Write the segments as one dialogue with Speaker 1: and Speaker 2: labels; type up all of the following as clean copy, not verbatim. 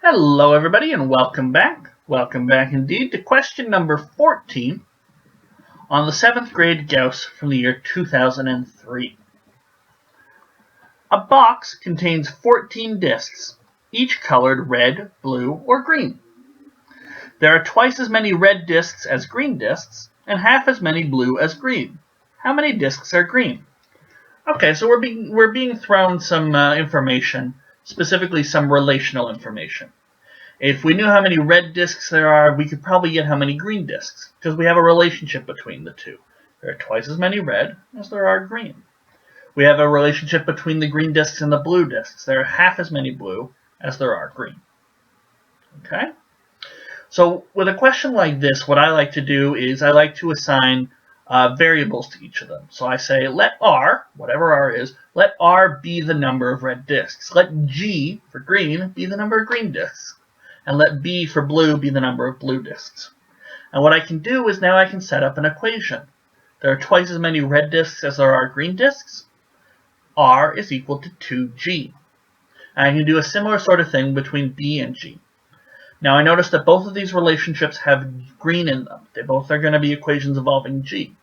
Speaker 1: Hello everybody and welcome back. Welcome back indeed to question number 14 on the 7th grade Gauss from the year 2003. A box contains 14 discs, each colored red, blue, or green. There are twice as many red discs as green discs and half as many blue as green. How many discs are green? Okay, so we're being thrown some information, specifically some relational information. If we knew how many red discs there are, we could probably get how many green discs, because we have a relationship between the two. There are twice as many red as there are green. We have a relationship between the green discs and the blue discs. There are half as many blue as there are green. Okay? So with a question like this, what I like to do is I like to assign variables to each of them. So I say, let R, whatever R is, let R be the number of red discs. Let G, for green, be the number of green discs. And let B for blue be the number of blue discs. And what I can do is now I can set up an equation. There are twice as many red discs as there are green discs. R is equal to 2G. And I can do a similar sort of thing between B and G. Now I notice that both of these relationships have green in them. They both are going to be equations involving G.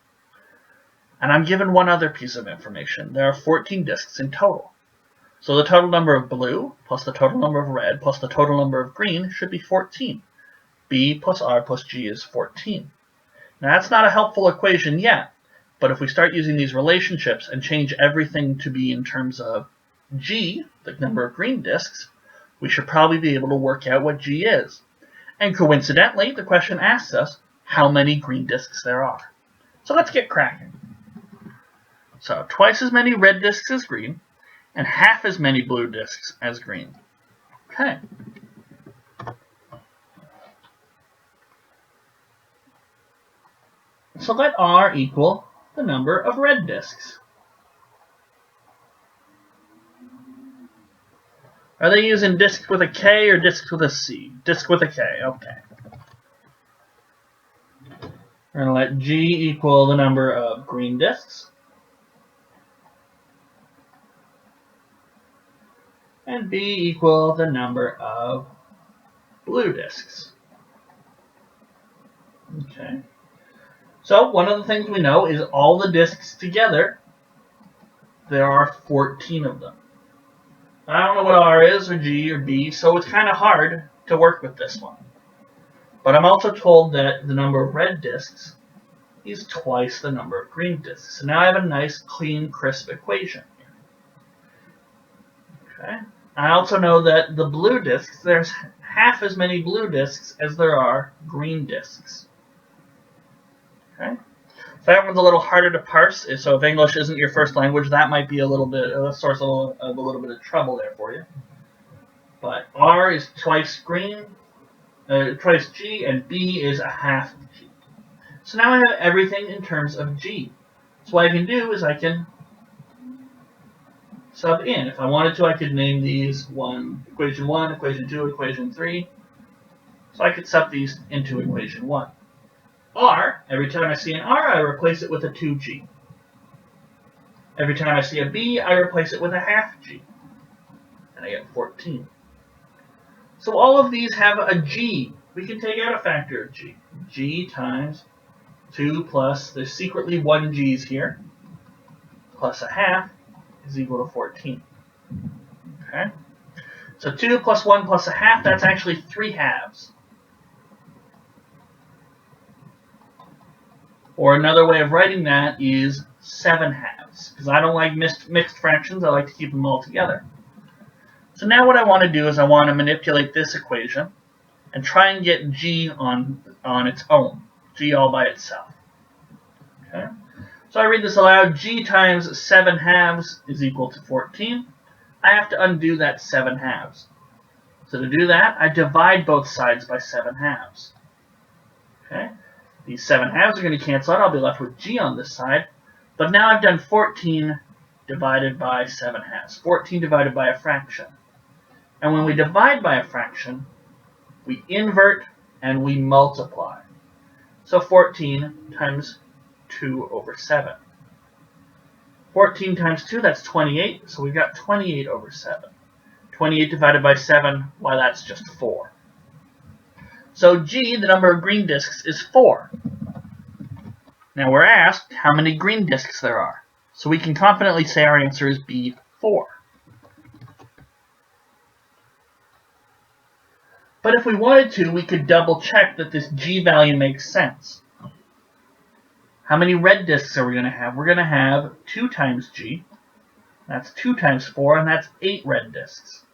Speaker 1: And I'm given one other piece of information. There are 14 discs in total. So the total number of blue plus the total number of red plus the total number of green should be 14. B plus R plus G is 14. Now that's not a helpful equation yet, but if we start using these relationships and change everything to be in terms of G, the number of green discs, we should probably be able to work out what G is. And coincidentally, the question asks us how many green discs there are. So let's get cracking. So twice as many red discs as green, and half as many blue discs as green. Okay. So let R equal the number of red discs. Are they using disc with a K or disc with a C? Disc with a K, okay. We're going to let G equal the number of green discs. And B equal the number of blue discs. Okay. So one of the things we know is all the discs together, there are 14 of them. I don't know what R is, or G, or B, so it's kind of hard to work with this one. But I'm also told that the number of red discs is twice the number of green discs. So now I have a nice, clean, crisp equation here. Okay. I also know that the blue discs, there's half as many blue discs as there are green discs. Okay. So that one's a little harder to parse. So if English isn't your first language, that might be a little bit a source of a little bit of trouble there for you. But R is twice green, twice G, and B is a half G. So now I have everything in terms of G. So what I can do is I can sub in. If I wanted to, I could name these equation 1, equation 2, equation 3. So I could sub these into equation 1. R, every time I see an R, I replace it with a 2G. Every time I see a B, I replace it with a half G. And I get 14. So all of these have a G. We can take out a factor of G. G times 2 plus, there's secretly 1 G's here, plus a half, is equal to 14. Okay? So 2 plus 1 plus a half, that's actually 3 halves. Or another way of writing that is 7 halves. Because I don't like mixed fractions, I like to keep them all together. So now what I want to do is I want to manipulate this equation and try and get G on its own. G all by itself. Okay? So I read this aloud. G times 7 halves is equal to 14. I have to undo that 7 halves. So to do that, I divide both sides by 7 halves. Okay? These 7 halves are going to cancel out. I'll be left with G on this side. But now I've done 14 divided by 7 halves. 14 divided by a fraction. And when we divide by a fraction, we invert and we multiply. So 14 times 2 over 7. 14 times 2, that's 28, so we've got 28 over 7. 28 divided by 7, why, that's just 4. So G, the number of green disks, is 4. Now we're asked how many green disks there are. So we can confidently say our answer is B, 4. But if we wanted to, we could double check that this G value makes sense. How many red disks are we going to have? We're going to have 2 times G. That's 2 times 4, and that's 8 red disks.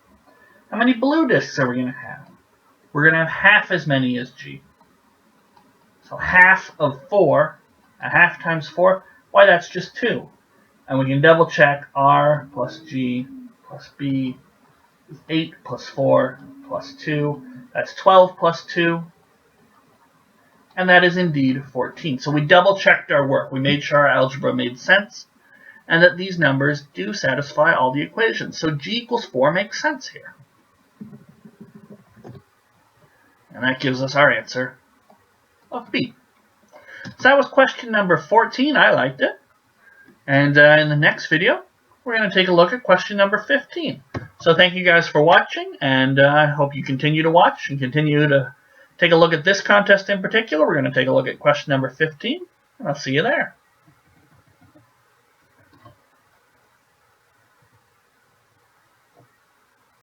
Speaker 1: How many blue disks are we going to have? We're going to have half as many as G. So half of 4, a half times 4, why, that's just 2. And we can double check R plus G plus B is 8 plus 4 plus 2. That's 12 plus 2. And that is indeed 14. So we double checked our work. We made sure our algebra made sense and that these numbers do satisfy all the equations. So G equals 4 makes sense here. And that gives us our answer of B. So that was question number 14. I liked it. And in the next video, we're going to take a look at question number 15. So thank you guys for watching, and I hope you continue to watch and continue to take a look at this contest in particular. We're going to take a look at question number 15, and I'll see you there.